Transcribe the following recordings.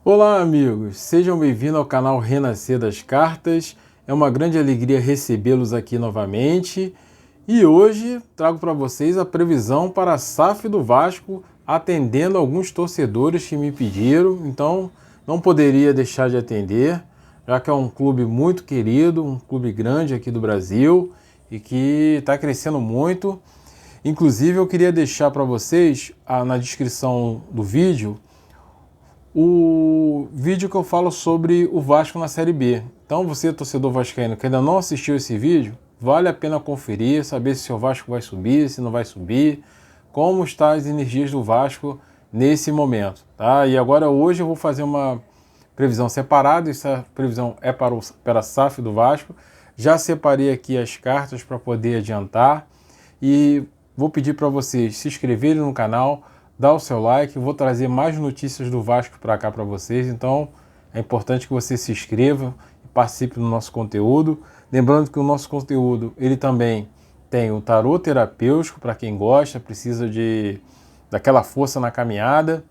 Olá, amigos! Sejam bem-vindos ao canal Renascer das Cartas. É uma grande alegria recebê-los aqui novamente. E hoje trago para vocês a previsão para a SAF do Vasco, atendendo alguns torcedores que me pediram. Então, não poderia deixar de atender, já que é um clube muito querido, um clube grande aqui do Brasil e que está crescendo muito. Inclusive, eu queria deixar para vocês, na descrição do vídeo, o vídeo que eu falo sobre o Vasco na Série B. Então você, torcedor vascaíno, que ainda não assistiu esse vídeo, vale a pena conferir, saber se o Vasco vai subir, se não vai subir, como estão as energias do Vasco nesse momento. Tá? E agora hoje eu vou fazer uma previsão separada, essa previsão é para a SAF do Vasco. Já separei aqui as cartas para poder adiantar e vou pedir para vocês se inscreverem no canal, dá o seu like, vou trazer mais notícias do Vasco para cá para vocês, então é importante que você se inscreva e participe do nosso conteúdo. Lembrando que o nosso conteúdo, ele também tem o tarô terapêutico, para quem gosta, precisa daquela força na caminhada.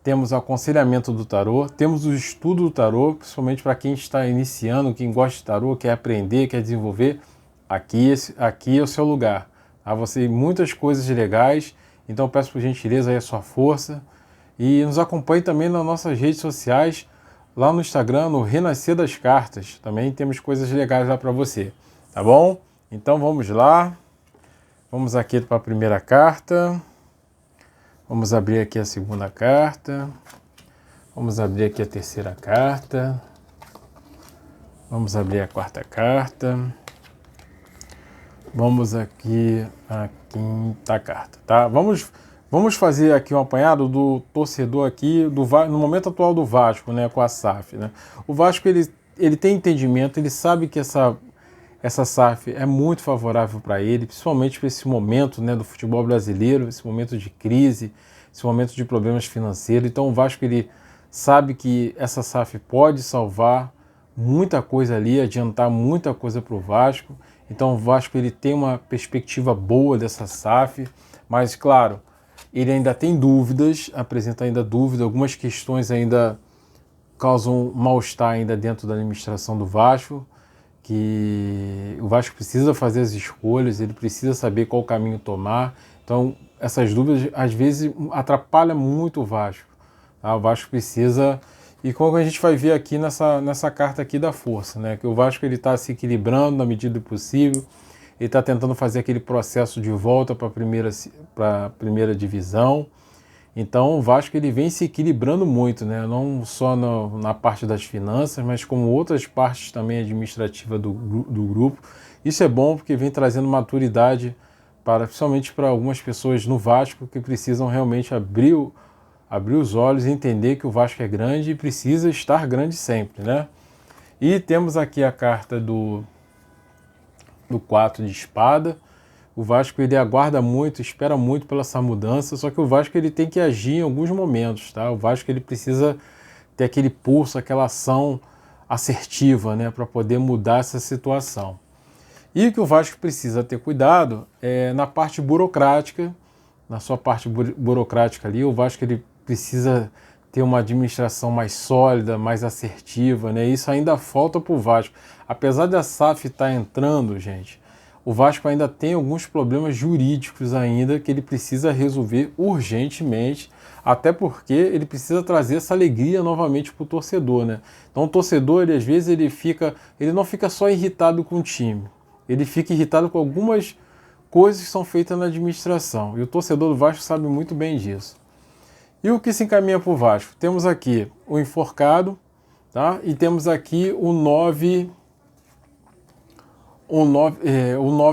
Temos o aconselhamento do tarô, temos o estudo do tarô, principalmente para quem está iniciando, quem gosta de tarô, quer aprender, quer desenvolver, aqui é o seu lugar. Tá? Você tem muitas coisas legais. Então peço por gentileza aí a sua força e nos acompanhe também nas nossas redes sociais, lá no Instagram, no Renascer das Cartas. Também temos coisas legais lá para você, tá bom? Então vamos lá, vamos aqui para a primeira carta, vamos abrir aqui a segunda carta, vamos abrir aqui a terceira carta, vamos abrir a quarta carta. Vamos aqui a quinta carta, tá? Vamos fazer aqui um apanhado do torcedor aqui no momento atual do Vasco, né, com a SAF, né? O Vasco ele tem entendimento, ele sabe que essa SAF é muito favorável para ele, principalmente para esse momento, né, do futebol brasileiro, esse momento de crise, esse momento de problemas financeiros. Então o Vasco ele sabe que essa SAF pode salvar muita coisa ali, adiantar muita coisa para o Vasco. Então o Vasco ele tem uma perspectiva boa dessa SAF, mas claro, ele ainda tem dúvidas, apresenta ainda dúvidas, algumas questões ainda causam mal-estar ainda dentro da administração do Vasco, que o Vasco precisa fazer as escolhas, ele precisa saber qual caminho tomar. Então essas dúvidas às vezes atrapalham muito o Vasco. Tá? O Vasco precisa... E como a gente vai ver aqui nessa carta aqui da força, né? Que o Vasco ele está se equilibrando na medida do possível, ele está tentando fazer aquele processo de volta para a primeira divisão. Então o Vasco ele vem se equilibrando muito, né? Não só na parte das finanças, mas como outras partes também administrativas do grupo. Isso é bom porque vem trazendo maturidade, principalmente para algumas pessoas no Vasco que precisam realmente abrir os olhos e entender que o Vasco é grande e precisa estar grande sempre, né? E temos aqui a carta do 4 de espada. O Vasco ele aguarda muito, espera muito pela essa mudança, só que o Vasco ele tem que agir em alguns momentos, tá? O Vasco ele precisa ter aquele pulso, aquela ação assertiva, né, para poder mudar essa situação. E o que o Vasco precisa ter cuidado é na parte burocrática, na sua parte burocrática ali, o Vasco ele precisa ter uma administração mais sólida, mais assertiva, né? Isso ainda falta para o Vasco. Apesar da SAF estar entrando, gente, o Vasco ainda tem alguns problemas jurídicos ainda que ele precisa resolver urgentemente, até porque ele precisa trazer essa alegria novamente para o torcedor, né? Então o torcedor, às vezes, ele não fica só irritado com o time, ele fica irritado com algumas coisas que são feitas na administração. E o torcedor do Vasco sabe muito bem disso. E o que se encaminha para o Vasco? Temos aqui o enforcado, tá? E temos aqui o 9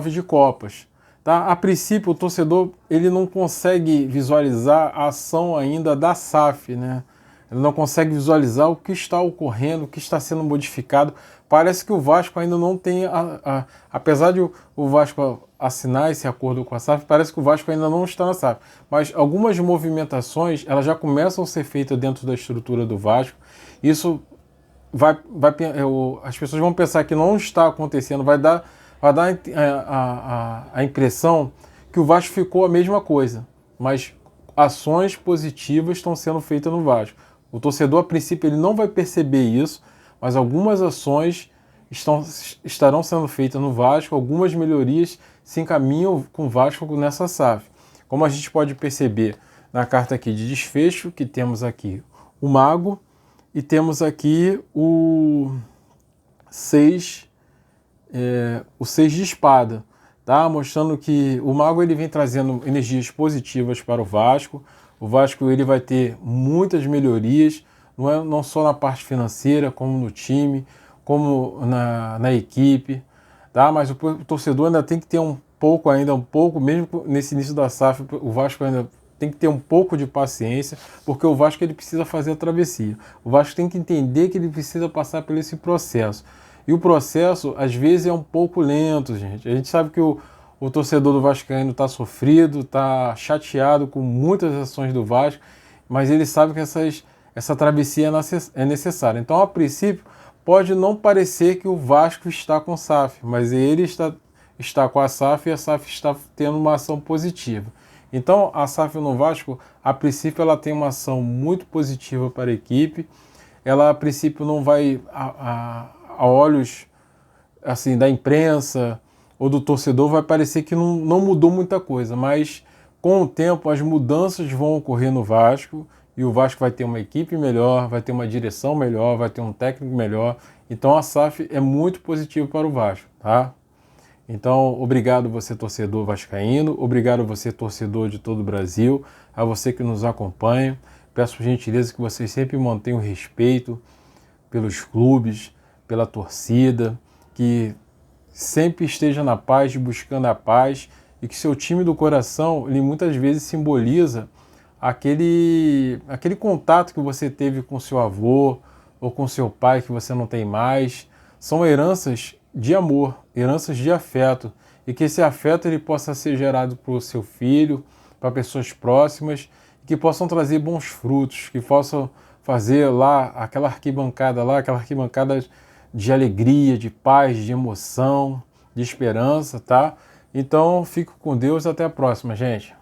de copas. Tá? A princípio, o torcedor ele não consegue visualizar a ação ainda da SAF, né? Ele não consegue visualizar o que está ocorrendo, o que está sendo modificado. Parece que o Vasco ainda não tem, apesar de o Vasco assinar esse acordo com a SAF, parece que o Vasco ainda não está na SAF. Mas algumas movimentações elas já começam a ser feitas dentro da estrutura do Vasco. Isso as pessoas vão pensar que não está acontecendo, vai dar a impressão que o Vasco ficou a mesma coisa, mas ações positivas estão sendo feitas no Vasco. O torcedor, a princípio, ele não vai perceber isso, mas algumas ações estarão sendo feitas no Vasco, algumas melhorias se encaminham com o Vasco nessa SAF. Como a gente pode perceber na carta aqui de desfecho, que temos aqui o Mago e temos aqui o 6 de espada, tá? Mostrando que o Mago ele vem trazendo energias positivas para o Vasco. O Vasco ele vai ter muitas melhorias, não só na parte financeira, como no time, como na equipe, tá? Mas o torcedor ainda tem que ter um pouco, mesmo nesse início da SAF, o Vasco ainda tem que ter um pouco de paciência, porque o Vasco ele precisa fazer a travessia. O Vasco tem que entender que ele precisa passar por esse processo. E o processo, às vezes, é um pouco lento, gente. A gente sabe que o torcedor do vascaíno está sofrido, está chateado com muitas ações do Vasco, mas ele sabe que essa travessia é necessária. Então, a princípio, pode não parecer que o Vasco está com SAF, mas ele está com a SAF e a SAF está tendo uma ação positiva. Então, a SAF no Vasco, a princípio, ela tem uma ação muito positiva para a equipe. Ela, a princípio, não vai a olhos assim, da imprensa ou do torcedor, vai parecer que não mudou muita coisa, mas com o tempo as mudanças vão ocorrer no Vasco e o Vasco vai ter uma equipe melhor, vai ter uma direção melhor, vai ter um técnico melhor. Então a SAF é muito positiva para o Vasco, tá? Então, obrigado você torcedor vascaíno, obrigado você torcedor de todo o Brasil, a você que nos acompanha. Peço por gentileza que vocês sempre mantenham respeito pelos clubes, pela torcida, que sempre esteja na paz, buscando a paz, e que seu time do coração, ele muitas vezes simboliza aquele contato que você teve com seu avô ou com seu pai que você não tem mais. São heranças de amor, heranças de afeto, e que esse afeto ele possa ser gerado para o seu filho, para pessoas próximas, que possam trazer bons frutos, que possam fazer lá aquela arquibancada de alegria, de paz, de emoção, de esperança, tá? Então, fico com Deus, até a próxima, gente.